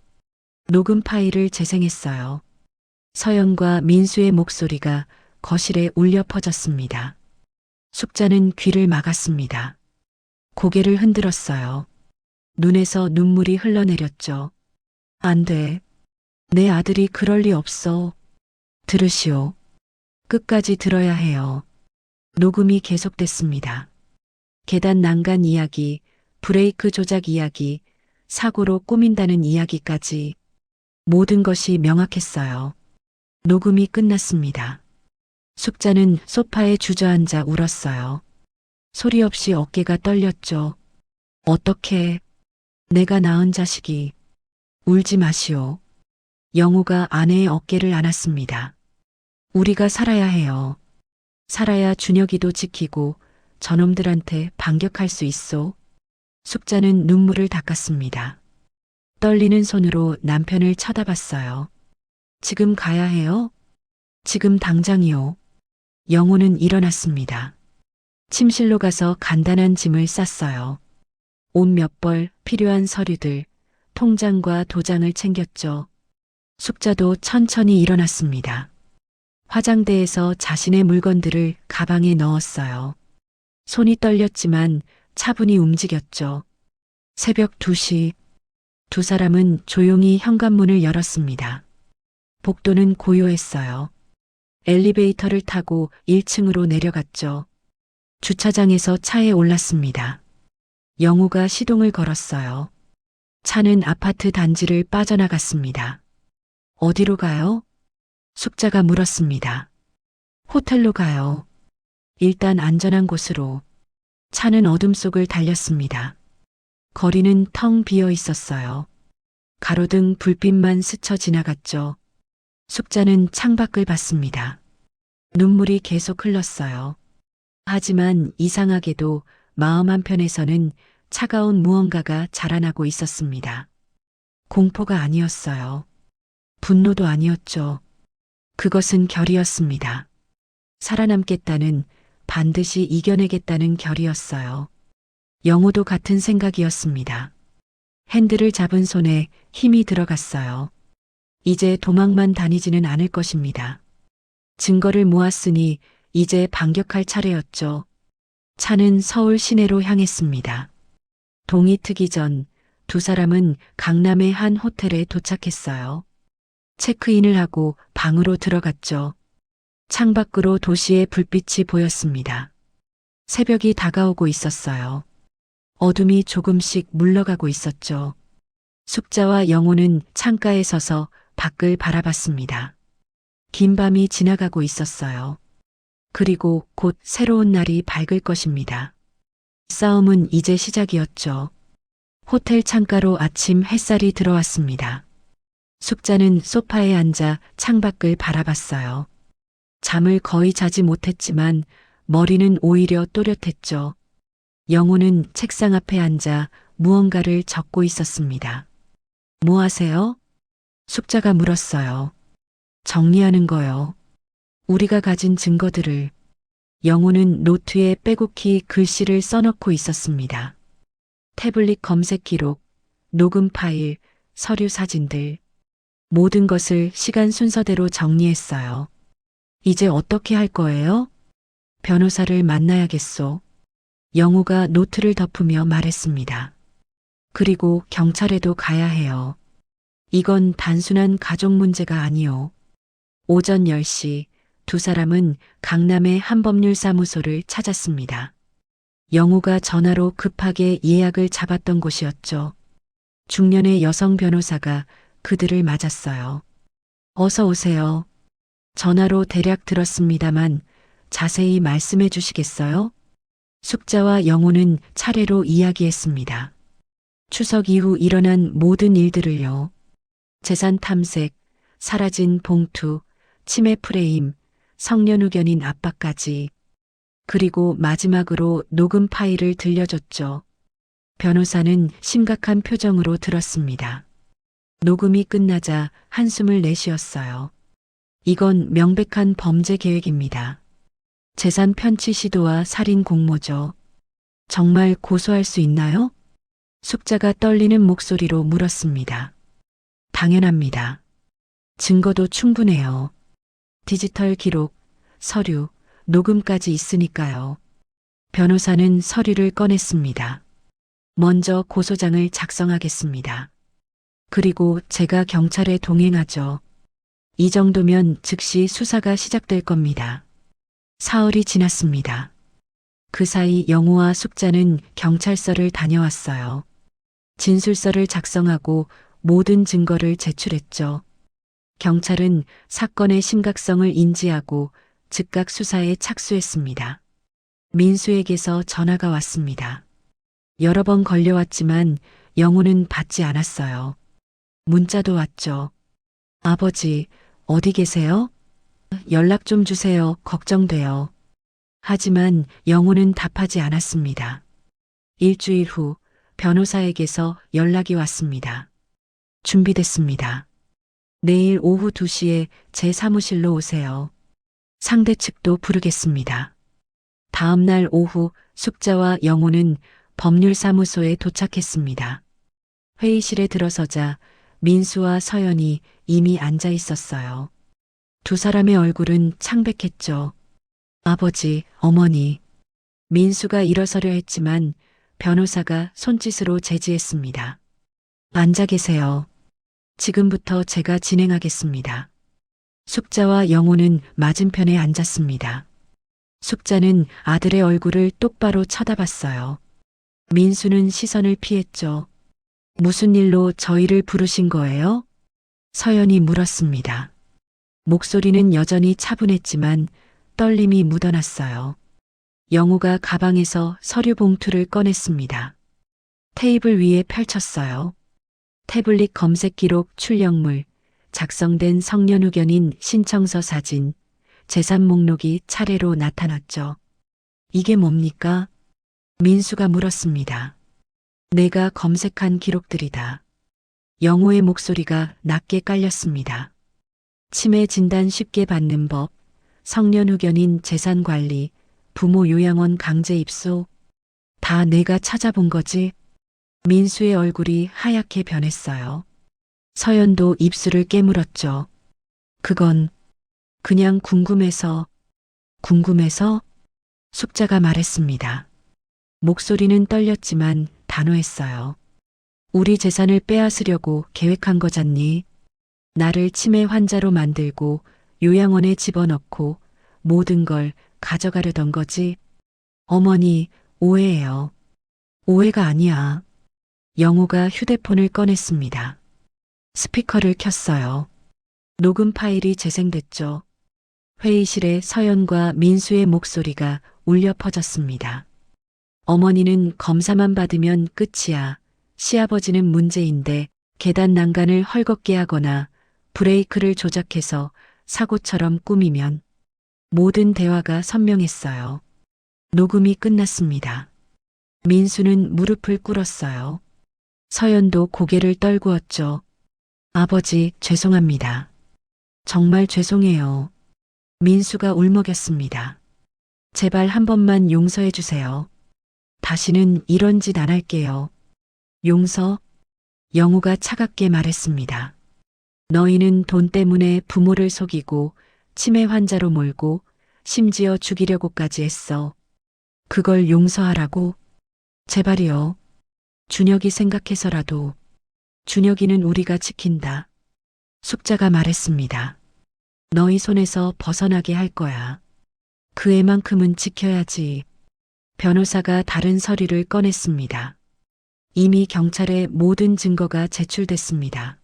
녹음 파일을 재생했어요. 서연과 민수의 목소리가 거실에 울려 퍼졌습니다. 숙자는 귀를 막았습니다. 고개를 흔들었어요. 눈에서 눈물이 흘러내렸죠. 안 돼. 내 아들이 그럴 리 없어. 들으시오. 끝까지 들어야 해요. 녹음이 계속됐습니다. 계단 난간 이야기, 브레이크 조작 이야기, 사고로 꾸민다는 이야기까지 모든 것이 명확했어요. 녹음이 끝났습니다. 숙자는 소파에 주저앉아 울었어요. 소리 없이 어깨가 떨렸죠. 어떻게, 내가 낳은 자식이. 울지 마시오. 영호가 아내의 어깨를 안았습니다. 우리가 살아야 해요. 살아야 준혁이도 지키고 저놈들한테 반격할 수 있소. 숙자는 눈물을 닦았습니다. 떨리는 손으로 남편을 쳐다봤어요. 지금 가야 해요? 지금 당장이요. 영호는 일어났습니다. 침실로 가서 간단한 짐을 쌌어요. 옷 몇 벌, 필요한 서류들, 통장과 도장을 챙겼죠. 숙자도 천천히 일어났습니다. 화장대에서 자신의 물건들을 가방에 넣었어요. 손이 떨렸지만 차분히 움직였죠. 새벽 2시, 두 사람은 조용히 현관문을 열었습니다. 복도는 고요했어요. 엘리베이터를 타고 1층으로 내려갔죠. 주차장에서 차에 올랐습니다. 영우가 시동을 걸었어요. 차는 아파트 단지를 빠져나갔습니다. 어디로 가요? 숙자가 물었습니다. 호텔로 가요. 일단 안전한 곳으로. 차는 어둠 속을 달렸습니다. 거리는 텅 비어 있었어요. 가로등 불빛만 스쳐 지나갔죠. 숙자는 창밖을 봤습니다. 눈물이 계속 흘렀어요. 하지만 이상하게도 마음 한편에서는 차가운 무언가가 자라나고 있었습니다. 공포가 아니었어요. 분노도 아니었죠. 그것은 결이었습니다. 살아남겠다는, 반드시 이겨내겠다는 결이었어요. 영호도 같은 생각이었습니다. 핸들을 잡은 손에 힘이 들어갔어요. 이제 도망만 다니지는 않을 것입니다. 증거를 모았으니 이제 반격할 차례였죠. 차는 서울 시내로 향했습니다. 동이 트기 전 두 사람은 강남의 한 호텔에 도착했어요. 체크인을 하고 방으로 들어갔죠. 창밖으로 도시의 불빛이 보였습니다. 새벽이 다가오고 있었어요. 어둠이 조금씩 물러가고 있었죠. 숙자와 영호는 창가에 서서 밖을 바라봤습니다. 긴 밤이 지나가고 있었어요. 그리고 곧 새로운 날이 밝을 것입니다. 싸움은 이제 시작이었죠. 호텔 창가로 아침 햇살이 들어왔습니다. 숙자는 소파에 앉아 창밖을 바라봤어요. 잠을 거의 자지 못했지만 머리는 오히려 또렷했죠. 영호는 책상 앞에 앉아 무언가를 적고 있었습니다. 뭐 하세요? 숙자가 물었어요. 정리하는 거요. 우리가 가진 증거들을. 영호는 노트에 빼곡히 글씨를 써넣고 있었습니다. 태블릿 검색 기록, 녹음 파일, 서류 사진들. 모든 것을 시간 순서대로 정리했어요. 이제 어떻게 할 거예요? 변호사를 만나야겠소. 영호가 노트를 덮으며 말했습니다. 그리고 경찰에도 가야 해요. 이건 단순한 가족 문제가 아니요. 오전 10시 두 사람은 강남의 한법률사무소를 찾았습니다. 영호가 전화로 급하게 예약을 잡았던 곳이었죠. 중년의 여성 변호사가 그들을 맞았어요. 어서 오세요. 전화로 대략 들었습니다만 자세히 말씀해 주시겠어요? 숙자와 영호는 차례로 이야기했습니다. 추석 이후 일어난 모든 일들을요. 재산 탐색, 사라진 봉투, 치매 프레임, 성년후견인 아빠까지. 그리고 마지막으로 녹음 파일을 들려줬죠. 변호사는 심각한 표정으로 들었습니다. 녹음이 끝나자 한숨을 내쉬었어요. 이건 명백한 범죄 계획입니다. 재산 편취 시도와 살인 공모죠. 정말 고소할 수 있나요? 숙자가 떨리는 목소리로 물었습니다. 당연합니다. 증거도 충분해요. 디지털 기록, 서류, 녹음까지 있으니까요. 변호사는 서류를 꺼냈습니다. 먼저 고소장을 작성하겠습니다. 그리고 제가 경찰에 동행하죠. 이 정도면 즉시 수사가 시작될 겁니다. 사흘이 지났습니다. 그 사이 영호와 숙자는 경찰서를 다녀왔어요. 진술서를 작성하고 모든 증거를 제출했죠. 경찰은 사건의 심각성을 인지하고 즉각 수사에 착수했습니다. 민수에게서 전화가 왔습니다. 여러 번 걸려왔지만 영호는 받지 않았어요. 문자도 왔죠. 아버지, 어디 계세요? 연락 좀 주세요. 걱정돼요. 하지만 영호는 답하지 않았습니다. 일주일 후 변호사에게서 연락이 왔습니다. 준비됐습니다. 내일 오후 2시에 제 사무실로 오세요. 상대 측도 부르겠습니다. 다음 날 오후 숙자와 영호는 법률사무소에 도착했습니다. 회의실에 들어서자 민수와 서연이 이미 앉아 있었어요. 두 사람의 얼굴은 창백했죠. 아버지, 어머니. 민수가 일어서려 했지만 변호사가 손짓으로 제지했습니다. 앉아 계세요. 지금부터 제가 진행하겠습니다. 숙자와 영호는 맞은편에 앉았습니다. 숙자는 아들의 얼굴을 똑바로 쳐다봤어요. 민수는 시선을 피했죠. 무슨 일로 저희를 부르신 거예요? 서연이 물었습니다. 목소리는 여전히 차분했지만 떨림이 묻어났어요. 영호가 가방에서 서류 봉투를 꺼냈습니다. 테이블 위에 펼쳤어요. 태블릿 검색 기록 출력물, 작성된 성년 의견인 신청서 사진, 재산 목록이 차례로 나타났죠. 이게 뭡니까? 민수가 물었습니다. 내가 검색한 기록들이다. 영호의 목소리가 낮게 깔렸습니다. 치매 진단 쉽게 받는 법, 성년 의견인 재산 관리, 부모 요양원 강제 입소, 다 내가 찾아본 거지? 민수의 얼굴이 하얗게 변했어요. 서연도 입술을 깨물었죠. 그건 그냥 궁금해서 숙자가 말했습니다. 목소리는 떨렸지만 단호했어요. 우리 재산을 빼앗으려고 계획한 거잖니. 나를 치매 환자로 만들고 요양원에 집어넣고 모든 걸 가져가려던 거지. 어머니, 오해예요. 오해가 아니야. 영호가 휴대폰을 꺼냈습니다. 스피커를 켰어요. 녹음 파일이 재생됐죠. 회의실에 서연과 민수의 목소리가 울려 퍼졌습니다. 어머니는 검사만 받으면 끝이야. 시아버지는 문제인데 계단 난간을 헐겁게 하거나 브레이크를 조작해서 사고처럼 꾸미면 모든 대화가 선명했어요. 녹음이 끝났습니다. 민수는 무릎을 꿇었어요. 서연도 고개를 떨구었죠. 아버지, 죄송합니다. 정말 죄송해요. 민수가 울먹였습니다. 제발 한 번만 용서해 주세요. 다시는 이런 짓 안 할게요. 용서? 영우가 차갑게 말했습니다. 너희는 돈 때문에 부모를 속이고 치매 환자로 몰고 심지어 죽이려고까지 했어. 그걸 용서하라고? 제발이요. 준혁이 생각해서라도. 준혁이는 우리가 지킨다. 숙자가 말했습니다. 너희 손에서 벗어나게 할 거야. 그 애만큼은 지켜야지. 변호사가 다른 서류를 꺼냈습니다. 이미 경찰에 모든 증거가 제출됐습니다.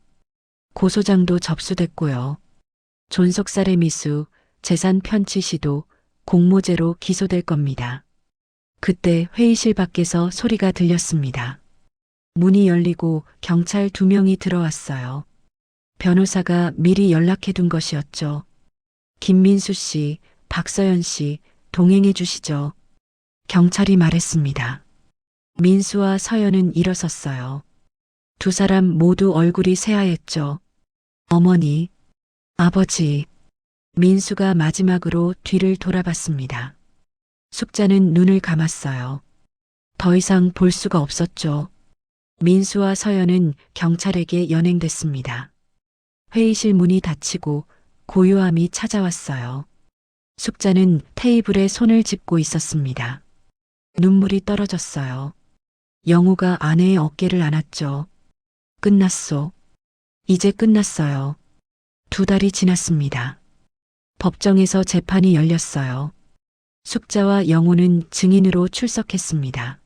고소장도 접수됐고요. 존속살해 미수, 재산 편취 시도, 공모죄로 기소될 겁니다. 그때 회의실 밖에서 소리가 들렸습니다. 문이 열리고 경찰 2명이 들어왔어요. 변호사가 미리 연락해둔 것이었죠. 김민수 씨, 박서연 씨, 동행해 주시죠. 경찰이 말했습니다. 민수와 서연은 일어섰어요. 두 사람 모두 얼굴이 새하였죠. 어머니, 아버지. 민수가 마지막으로 뒤를 돌아봤습니다. 숙자는 눈을 감았어요. 더 이상 볼 수가 없었죠. 민수와 서연은 경찰에게 연행됐습니다. 회의실 문이 닫히고 고요함이 찾아왔어요. 숙자는 테이블에 손을 짚고 있었습니다. 눈물이 떨어졌어요. 영우가 아내의 어깨를 안았죠. 끝났소. 이제 끝났어요. 2달이 지났습니다. 법정에서 재판이 열렸어요. 숙자와 영우는 증인으로 출석했습니다.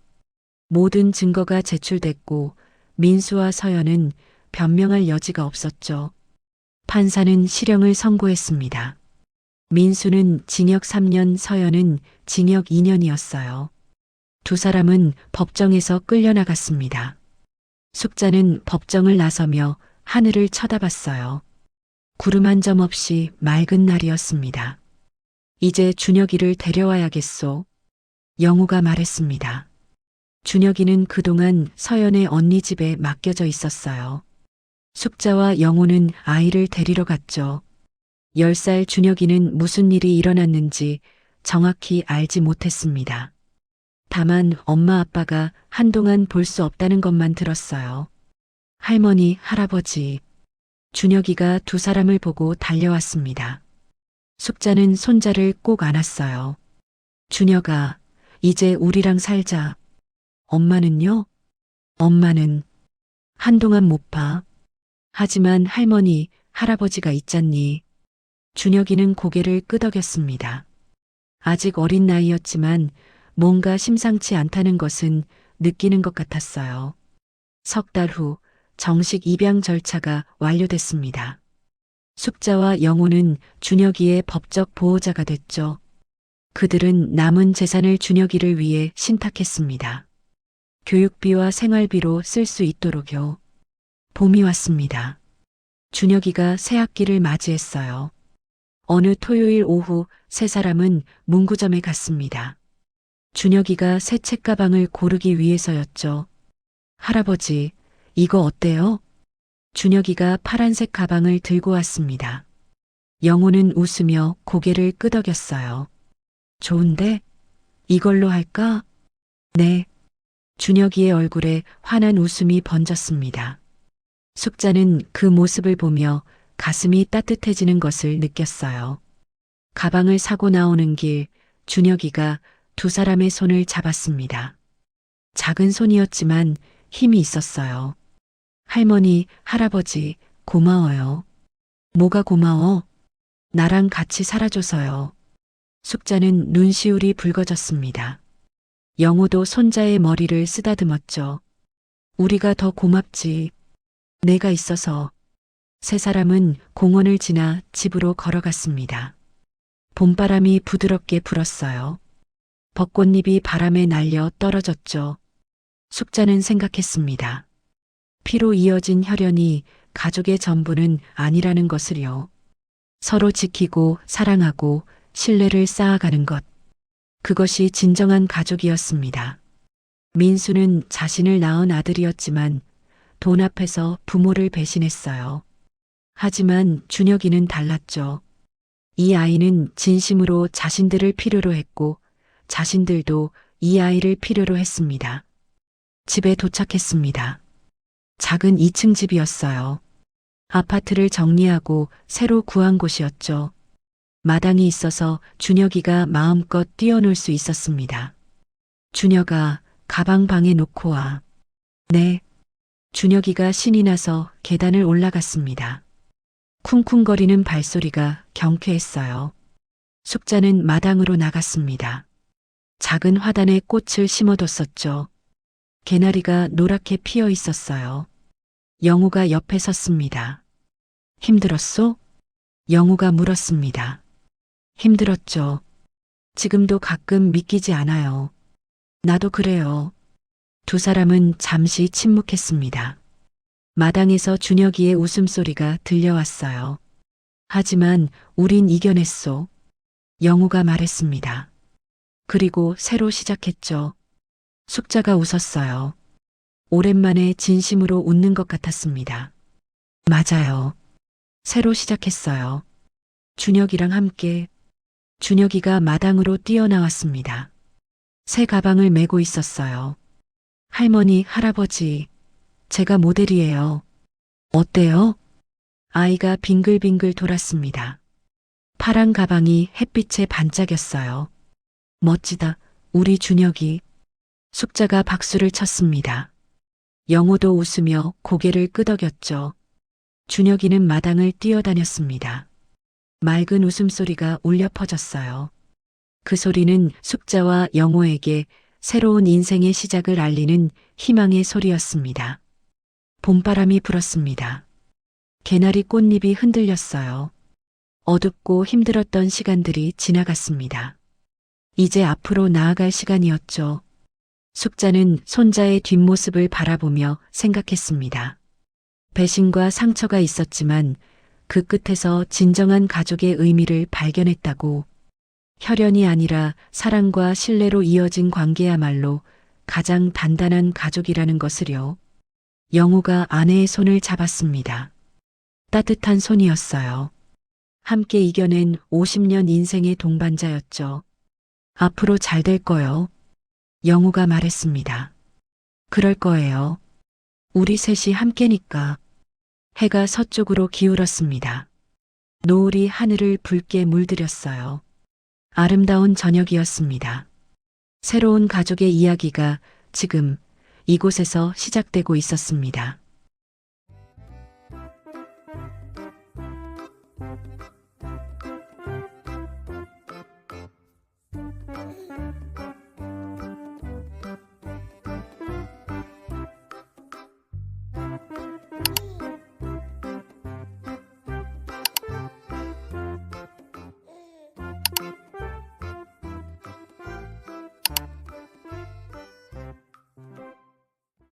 모든 증거가 제출됐고 민수와 서연은 변명할 여지가 없었죠. 판사는 실형을 선고했습니다. 민수는 징역 3년, 서연은 징역 2년이었어요. 두 사람은 법정에서 끌려나갔습니다. 숙자는 법정을 나서며 하늘을 쳐다봤어요. 구름 한 점 없이 맑은 날이었습니다. 이제 준혁이를 데려와야겠소. 영우가 말했습니다. 준혁이는 그동안 서연의 언니 집에 맡겨져 있었어요. 숙자와 영호는 아이를 데리러 갔죠. 10살 준혁이는 무슨 일이 일어났는지 정확히 알지 못했습니다. 다만 엄마 아빠가 한동안 볼 수 없다는 것만 들었어요. 할머니, 할아버지. 준혁이가 두 사람을 보고 달려왔습니다. 숙자는 손자를 꼭 안았어요. 준혁아, 이제 우리랑 살자. 엄마는요? 엄마는 한동안 못 봐. 하지만 할머니, 할아버지가 있잖니. 준혁이는 고개를 끄덕였습니다. 아직 어린 나이였지만 뭔가 심상치 않다는 것은 느끼는 것 같았어요. 석 달 후 정식 입양 절차가 완료됐습니다. 숙자와 영호는 준혁이의 법적 보호자가 됐죠. 그들은 남은 재산을 준혁이를 위해 신탁했습니다. 교육비와 생활비로 쓸 수 있도록요. 봄이 왔습니다. 준혁이가 새 학기를 맞이했어요. 어느 토요일 오후 세 사람은 문구점에 갔습니다. 준혁이가 새 책가방을 고르기 위해서였죠. 할아버지, 이거 어때요? 준혁이가 파란색 가방을 들고 왔습니다. 영호는 웃으며 고개를 끄덕였어요. 좋은데? 이걸로 할까? 네. 준혁이의 얼굴에 환한 웃음이 번졌습니다. 숙자는 그 모습을 보며 가슴이 따뜻해지는 것을 느꼈어요. 가방을 사고 나오는 길, 준혁이가 두 사람의 손을 잡았습니다. 작은 손이었지만 힘이 있었어요. 할머니, 할아버지, 고마워요. 뭐가 고마워? 나랑 같이 살아줘서요. 숙자는 눈시울이 붉어졌습니다. 영호도 손자의 머리를 쓰다듬었죠. 우리가 더 고맙지. 내가 있어서. 세 사람은 공원을 지나 집으로 걸어갔습니다. 봄바람이 부드럽게 불었어요. 벚꽃잎이 바람에 날려 떨어졌죠. 숙자는 생각했습니다. 피로 이어진 혈연이 가족의 전부는 아니라는 것을요. 서로 지키고 사랑하고 신뢰를 쌓아가는 것. 그것이 진정한 가족이었습니다. 민수는 자신을 낳은 아들이었지만 돈 앞에서 부모를 배신했어요. 하지만 준혁이는 달랐죠. 이 아이는 진심으로 자신들을 필요로 했고 자신들도 이 아이를 필요로 했습니다. 집에 도착했습니다. 작은 2층 집이었어요. 아파트를 정리하고 새로 구한 곳이었죠. 마당이 있어서 준혁이가 마음껏 뛰어놀 수 있었습니다. 준혁아, 가방 방에 놓고 와. 네. 준혁이가 신이 나서 계단을 올라갔습니다. 쿵쿵거리는 발소리가 경쾌했어요. 숙자는 마당으로 나갔습니다. 작은 화단에 꽃을 심어뒀었죠. 개나리가 노랗게 피어 있었어요. 영우가 옆에 섰습니다. 힘들었소? 영우가 물었습니다. 힘들었죠. 지금도 가끔 믿기지 않아요. 나도 그래요. 두 사람은 잠시 침묵했습니다. 마당에서 준혁이의 웃음소리가 들려왔어요. 하지만 우린 이겨냈소. 영우가 말했습니다. 그리고 새로 시작했죠. 숙자가 웃었어요. 오랜만에 진심으로 웃는 것 같았습니다. 맞아요. 새로 시작했어요. 준혁이랑 함께. 준혁이가 마당으로 뛰어나왔습니다. 새 가방을 메고 있었어요. 할머니, 할아버지, 제가 모델이에요. 어때요? 아이가 빙글빙글 돌았습니다. 파란 가방이 햇빛에 반짝였어요. 멋지다, 우리 준혁이. 숙자가 박수를 쳤습니다. 영호도 웃으며 고개를 끄덕였죠. 준혁이는 마당을 뛰어다녔습니다. 맑은 웃음소리가 울려 퍼졌어요. 그 소리는 숙자와 영호에게 새로운 인생의 시작을 알리는 희망의 소리였습니다. 봄바람이 불었습니다. 개나리 꽃잎이 흔들렸어요. 어둡고 힘들었던 시간들이 지나갔습니다. 이제 앞으로 나아갈 시간이었죠. 숙자는 손자의 뒷모습을 바라보며 생각했습니다. 배신과 상처가 있었지만 그 끝에서 진정한 가족의 의미를 발견했다고. 혈연이 아니라 사랑과 신뢰로 이어진 관계야말로 가장 단단한 가족이라는 것을요. 영호가 아내의 손을 잡았습니다. 따뜻한 손이었어요. 함께 이겨낸 50년 인생의 동반자였죠. 앞으로 잘 될 거요. 영호가 말했습니다. 그럴 거예요. 우리 셋이 함께니까. 해가 서쪽으로 기울었습니다. 노을이 하늘을 붉게 물들였어요. 아름다운 저녁이었습니다. 새로운 가족의 이야기가 지금 이곳에서 시작되고 있었습니다.